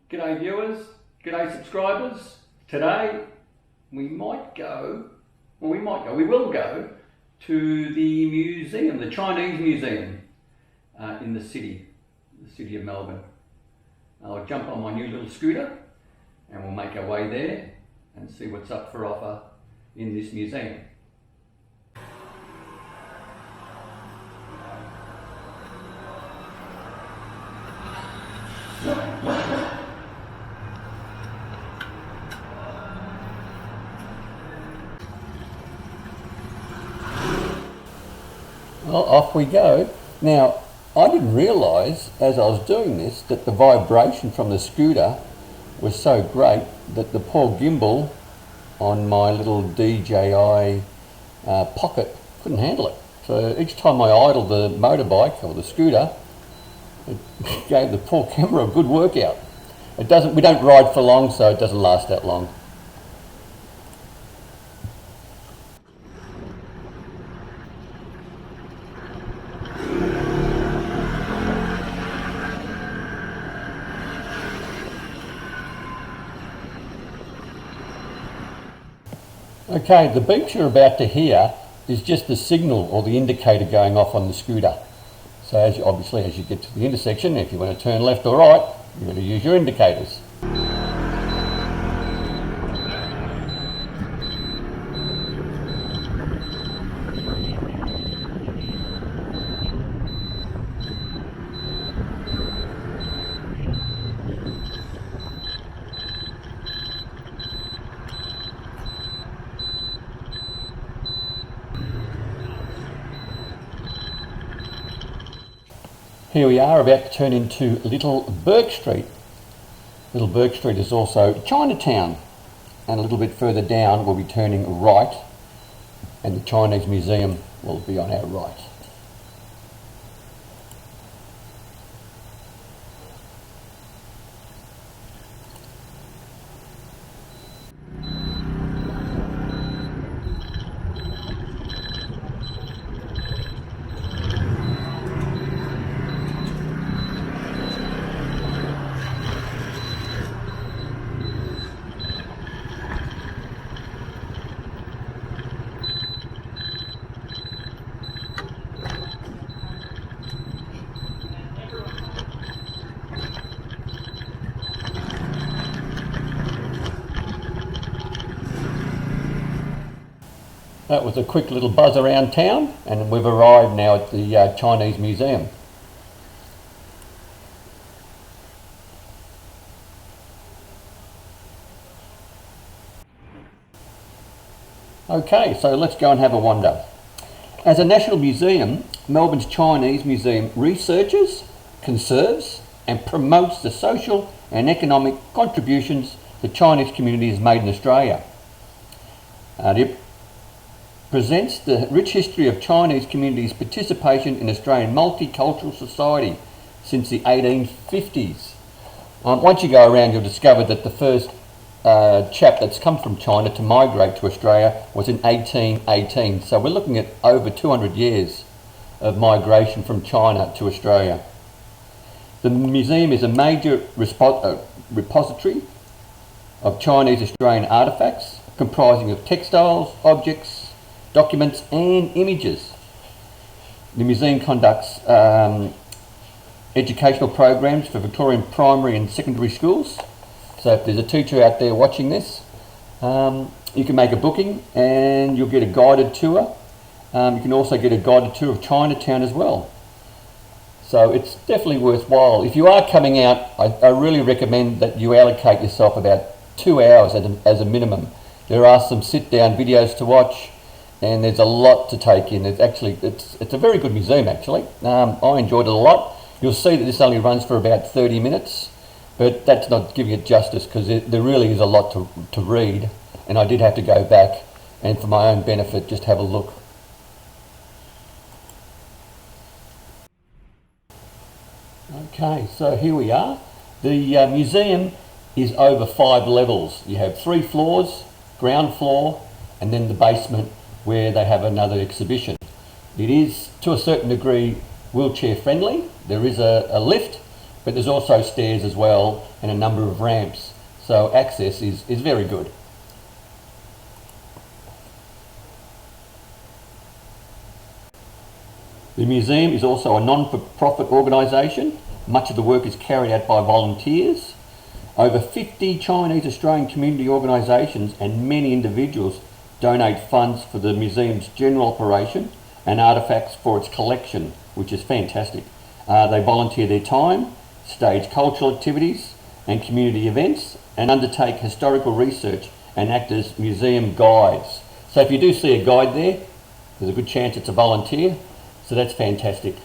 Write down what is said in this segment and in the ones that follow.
G'day viewers, g'day subscribers. Today we will go to the museum, the Chinese museum in the city of Melbourne. I'll jump on my new little scooter and we'll make our way there and see what's up for offer in this museum. Well, off we go. Now, I didn't realise as I was doing this that the vibration from the scooter was so great that the poor gimbal on my little DJI Pocket couldn't handle it. So each time I idled the motorbike or the scooter, it gave the poor camera a good workout. We don't ride for long, so it doesn't last that long. Okay, the beep you're about to hear is just the signal or the indicator going off on the scooter. So obviously as you get to the intersection, if you want to turn left or right, you're going to use your indicators. Here we are about to turn into Little Bourke Street. Little Bourke Street is also Chinatown, and a little bit further down we'll be turning right and the Chinese Museum will be on our right. That was a quick little buzz around town, and we've arrived now at the Chinese Museum. Okay, so let's go and have a wander. As a national museum, Melbourne's Chinese Museum researches, conserves and promotes the social and economic contributions the Chinese community has made in Australia. It presents the rich history of Chinese communities' participation in Australian multicultural society since the 1850s. Once you go around, you'll discover that the first chap that's come from China to migrate to Australia was in 1818. So we're looking at over 200 years of migration from China to Australia. The museum is a major repository of Chinese Australian artefacts comprising of textiles, objects, documents and images. The museum conducts educational programs for Victorian primary and secondary schools. So if there's a teacher out there watching this, you can make a booking and you'll get a guided tour. You can also get a guided tour of Chinatown as well. So it's definitely worthwhile. If you are coming out, I really recommend that you allocate yourself about 2 hours as a minimum. There are some sit-down videos to watch, and there's a lot to take in. It's a very good museum actually. I enjoyed it a lot. You'll see that this only runs for about 30 minutes, but that's not giving it justice because there really is a lot to read, and I did have to go back and for my own benefit just have a look. Okay, so here we are. The museum is over 5 levels. You have 3 floors, ground floor, and then the basement where they have another exhibition. It is to a certain degree wheelchair friendly. There is a lift, but there's also stairs as well and a number of ramps, so access is very good. The museum is also a non-for-profit organisation. Much of the work is carried out by volunteers. Over 50 Chinese Australian community organisations and many individuals donate funds for the museum's general operation and artefacts for its collection, which is fantastic. They volunteer their time, stage cultural activities and community events, and undertake historical research and act as museum guides. So if you do see a guide there, there's a good chance it's a volunteer, so that's fantastic.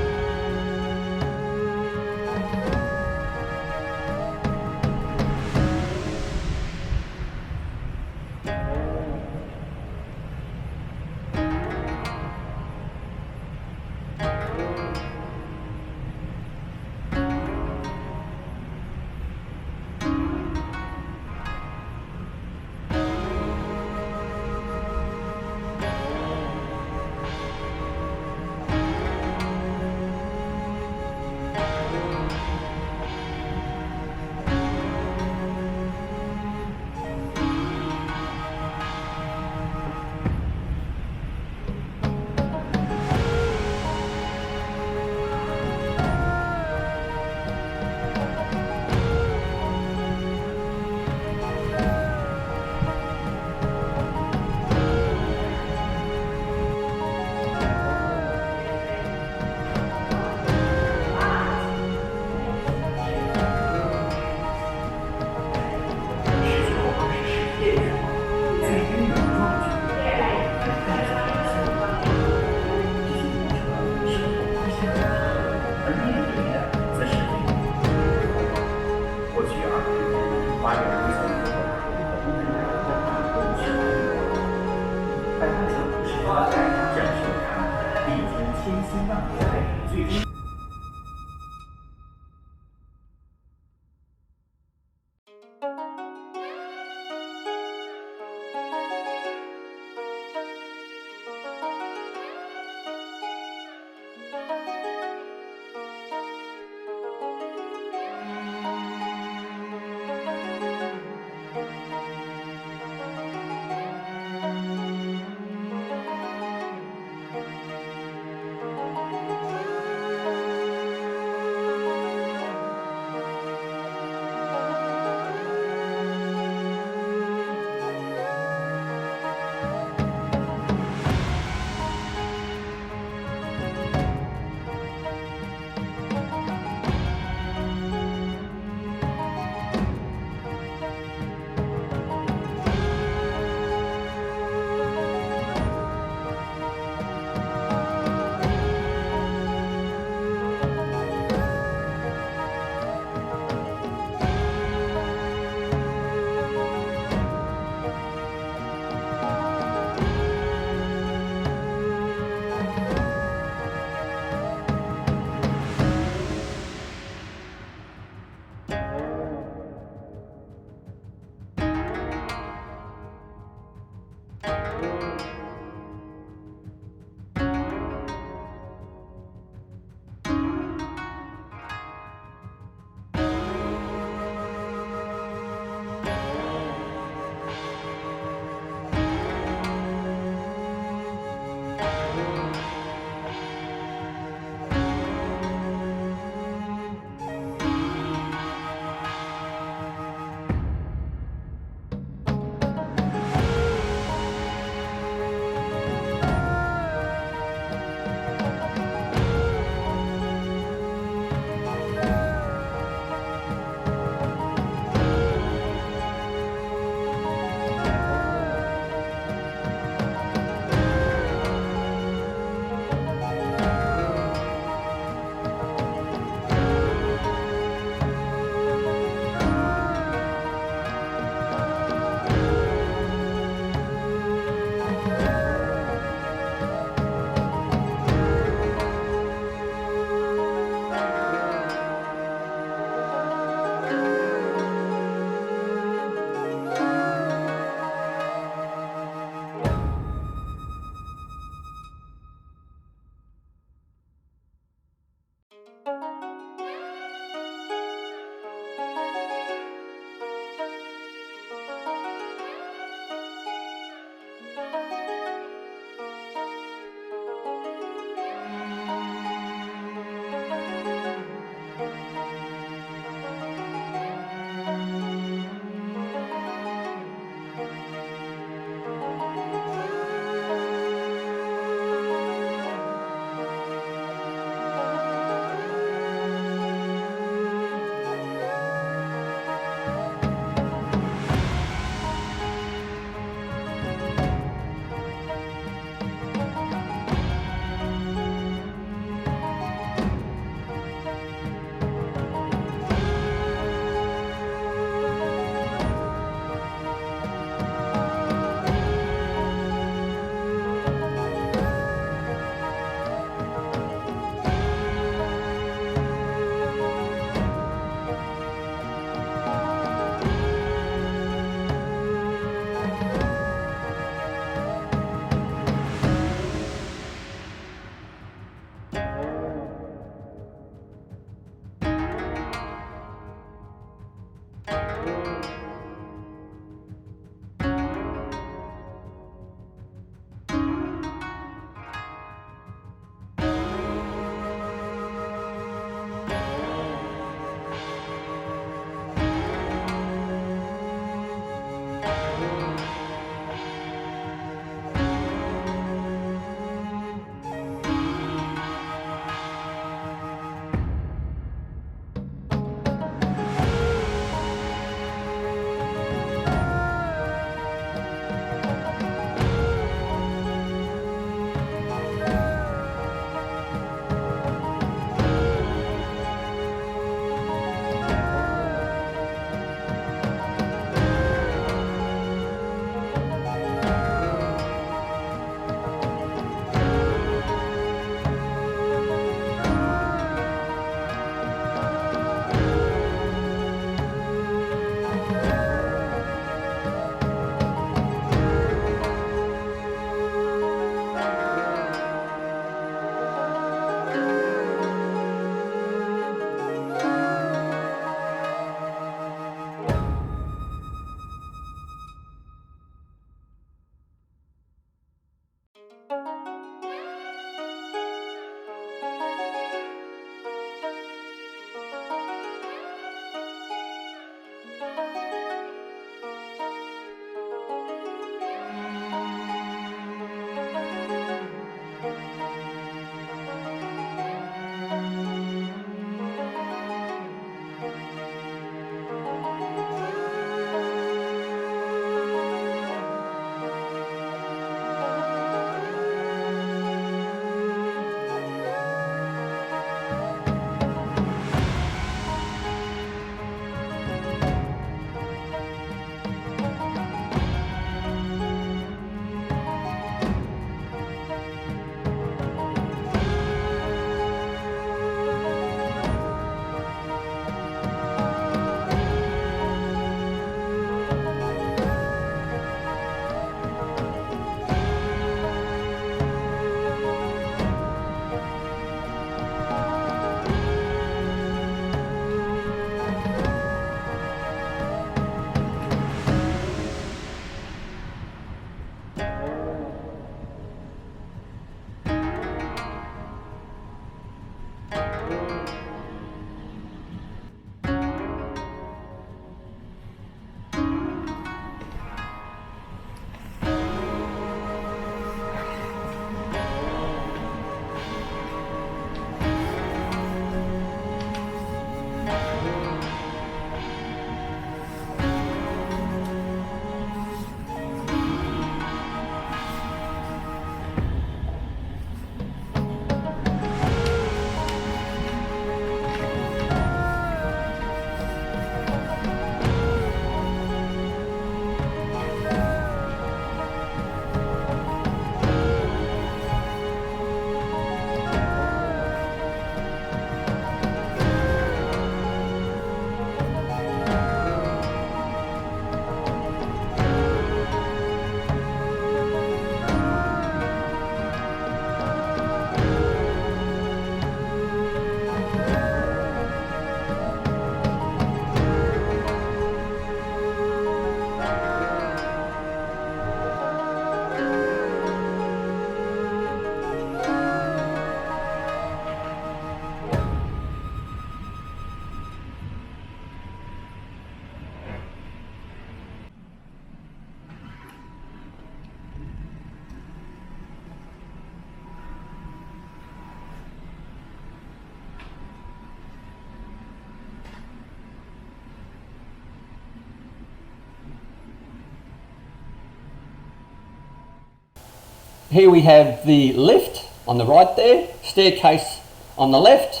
Here we have the lift on the right there, staircase on the left,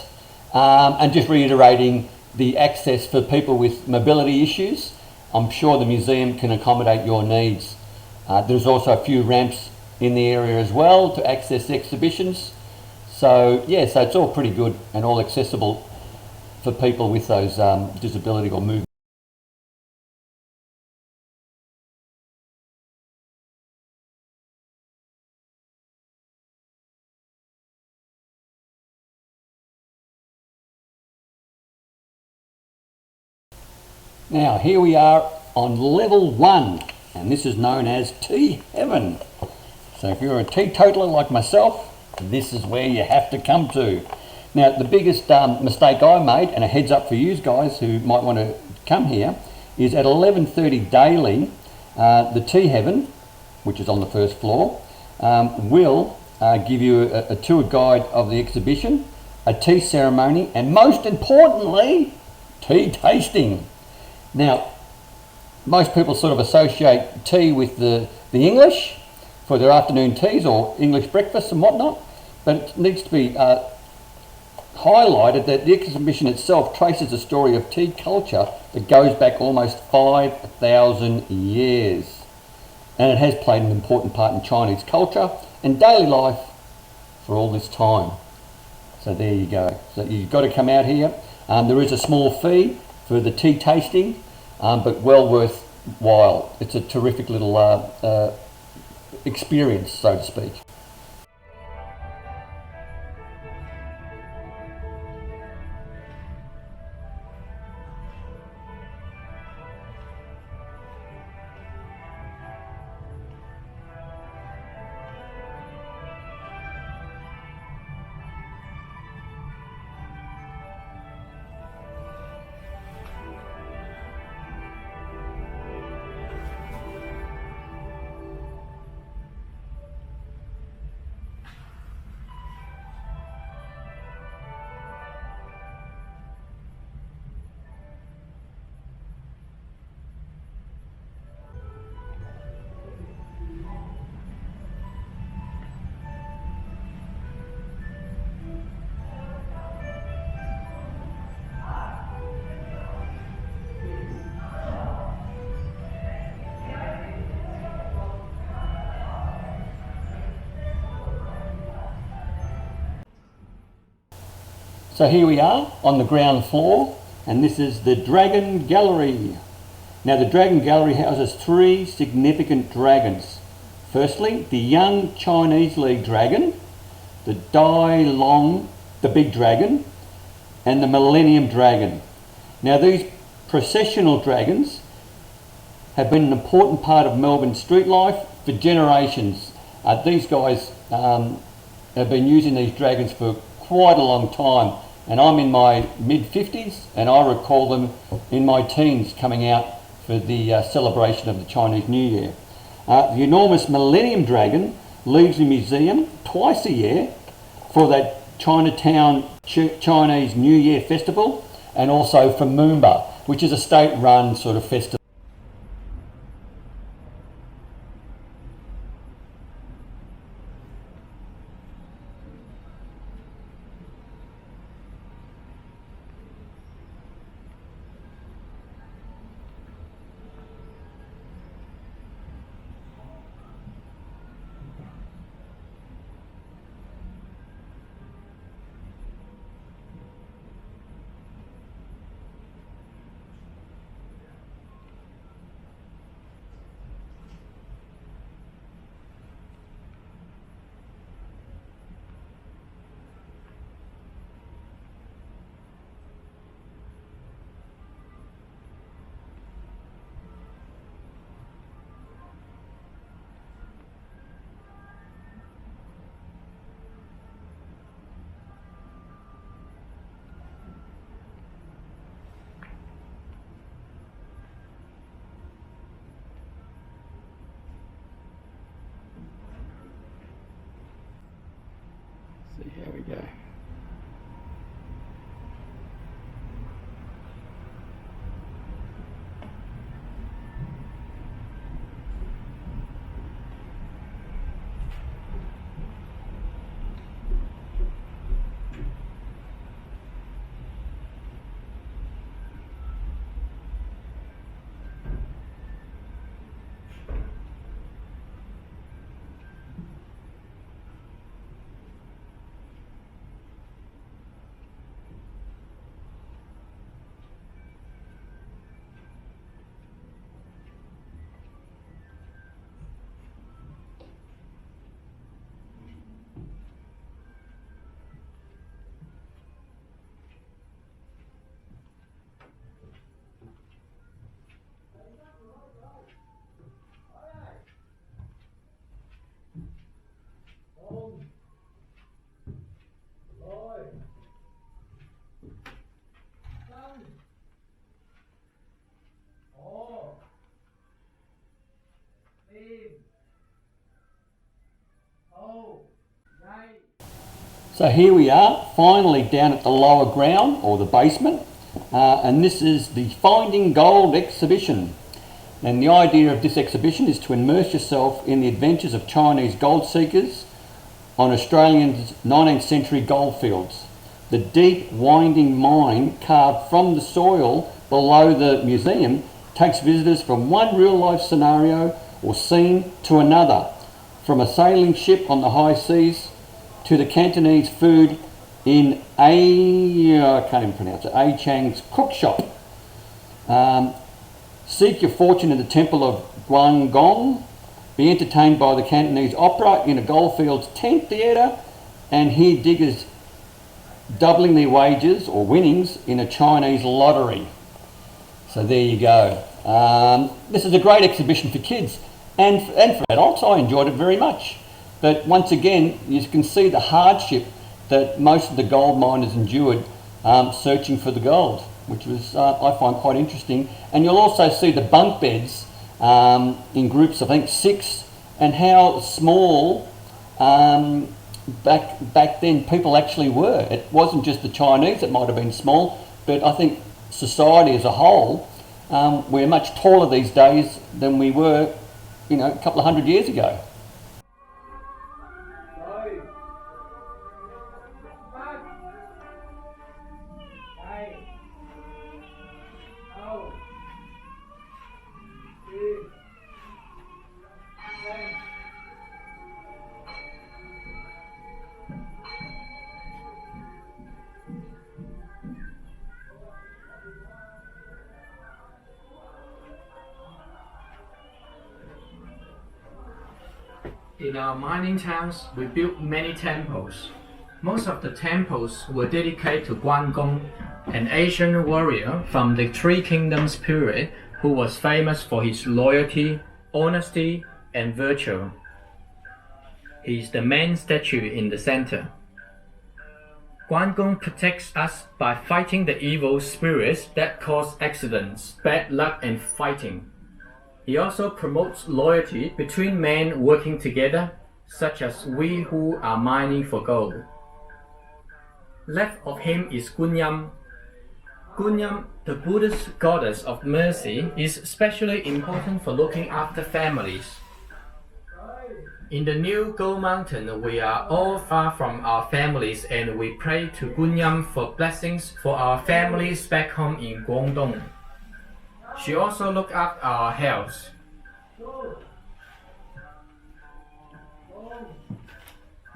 and just reiterating the access for people with mobility issues. I'm sure the museum can accommodate your needs. There's also a few ramps in the area as well to access exhibitions. So yeah, so it's all pretty good and all accessible for people with those disability or movement. Now here we are on level 1, and this is known as tea heaven. So if you're a teetotaler like myself, this is where you have to come to. Now the biggest mistake I made, and a heads up for you guys who might want to come here, is at 11:30 daily, the tea heaven, which is on the first floor, will give you a tour guide of the exhibition, a tea ceremony, and most importantly, tea tasting. Now, most people sort of associate tea with the English for their afternoon teas or English breakfasts and whatnot, but it needs to be highlighted that the exhibition itself traces a story of tea culture that goes back almost 5,000 years. And it has played an important part in Chinese culture and daily life for all this time. So there you go. So you've got to come out here. There is a small fee for the tea tasting, but well worthwhile. It's a terrific little experience, so to speak. So here we are on the ground floor, and this is the Dragon Gallery. Now the Dragon Gallery houses 3 significant dragons. Firstly, the young Chinese League Dragon, the Dai Long, the Big Dragon, and the Millennium Dragon. Now these processional dragons have been an important part of Melbourne street life for generations. These guys have been using these dragons for quite a long time, and I'm in my mid-50s and I recall them in my teens coming out for the celebration of the Chinese New Year. The enormous Millennium Dragon leaves the museum twice a year for that Chinatown Chinese New Year festival, and also for Moomba, which is a state-run sort of festival. See, here we go. So here we are, finally down at the lower ground, or the basement, and this is the Finding Gold exhibition. And the idea of this exhibition is to immerse yourself in the adventures of Chinese gold seekers on Australia's 19th century goldfields. The deep, winding mine carved from the soil below the museum takes visitors from one real-life scenario or scene to another, from a sailing ship on the high seas to the Cantonese food in I can't even pronounce it, A Chang's cook shop. Seek your fortune in the temple of Guangdong, be entertained by the Cantonese opera in a goldfields tent theatre, and hear diggers doubling their wages or winnings in a Chinese lottery. So there you go. This is a great exhibition for kids and for adults. I enjoyed it very much. But once again, you can see the hardship that most of the gold miners endured searching for the gold, which was, I find, quite interesting. And you'll also see the bunk beds in groups, I think 6, and how small back then people actually were. It wasn't just the Chinese that might have been small, but I think society as a whole, we're much taller these days than we were, a couple of 100 years ago. In our mining towns, we built many temples. Most of the temples were dedicated to Guangdong, an ancient warrior from the Three Kingdoms period who was famous for his loyalty, honesty, and virtue. He is the main statue in the center. Guangdong protects us by fighting the evil spirits that cause accidents, bad luck, and fighting. He also promotes loyalty between men working together, such as we who are mining for gold. Left of him is Gunyam. Gunyam, the Buddhist goddess of mercy, is especially important for looking after families. In the new Gold Mountain, we are all far from our families and we pray to Gunyam for blessings for our families back home in Guangdong. She also looks after our health.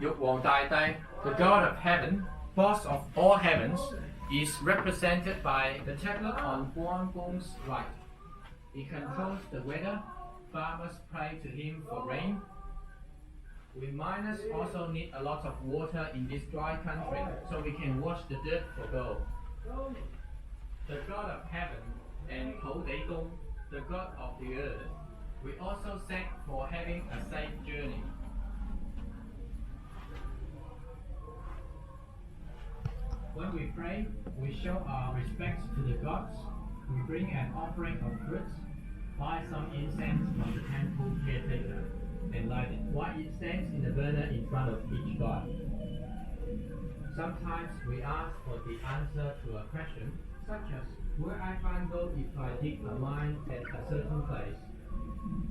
Yuk Wang Dai Dai, the god of heaven, boss of all heavens, is represented by the tablet on Guangdong's right. He controls the weather. Farmers pray to him for rain. We miners also need a lot of water in this dry country, so we can wash the dirt for gold. The god of heaven and Tou Dei Gong, the god of the earth, we also thank for having a safe journey. When we pray, we show our respects to the gods. We bring an offering of fruits, buy some incense from the temple caretaker, and light it while it stands in the burner in front of each god. Sometimes we ask for the answer to a question, such as, where I find gold if I dig a mine at a certain place?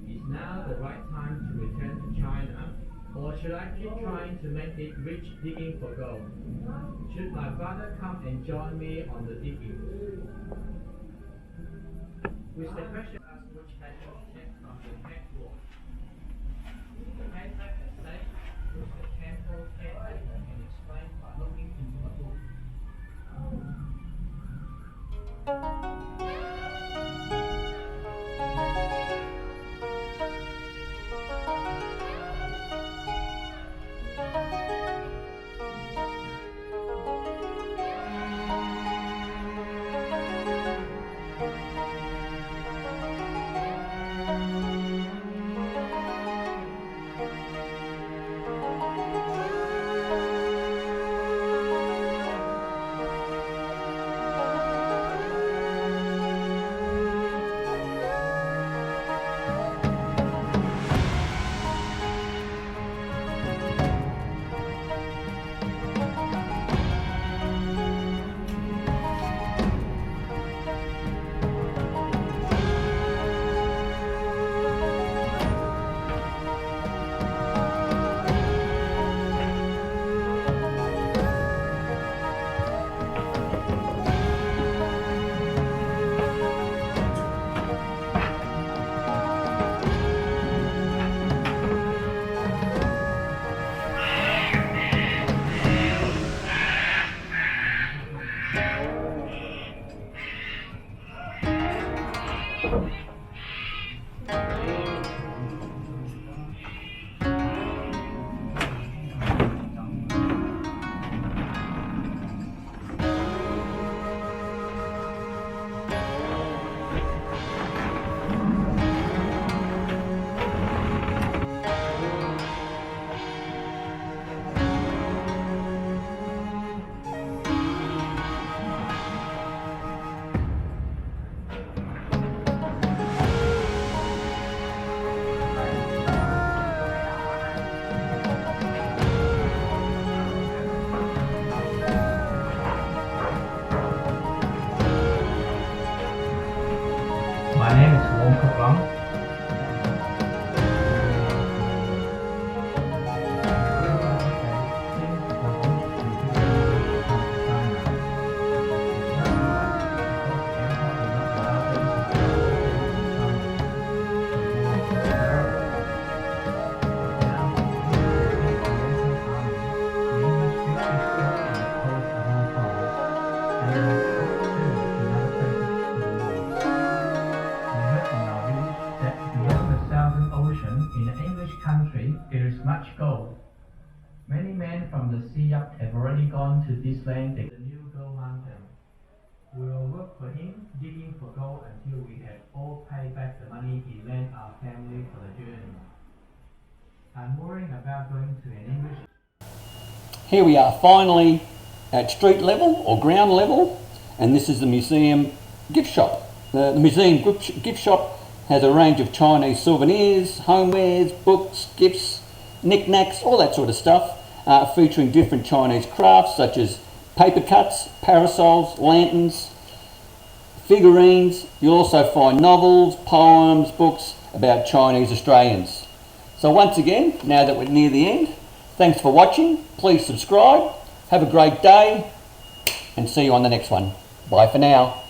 Is now the right time to return to China, or should I keep trying to make it rich digging for gold? Should my father come and join me on the digging? With the question asked which had to check from the head wall. The head say, which the temple caretaker can explain by looking into a book. from the sea have already gone to this land, the new gold mountain. We will work for him, digging for gold until we have all paid back the money he lent our family for the journey. I'm worrying about going to an English. Here we are finally at street level or ground level, and this is the museum gift shop. The museum gift shop has a range of Chinese souvenirs, homewares, books, gifts, knickknacks, all that sort of stuff, featuring different Chinese crafts such as paper cuts, parasols, lanterns, figurines. You'll also find novels, poems, books about Chinese Australians. So once again, now that we're near the end, thanks for watching. Please subscribe. Have a great day and see you on the next one. Bye for now.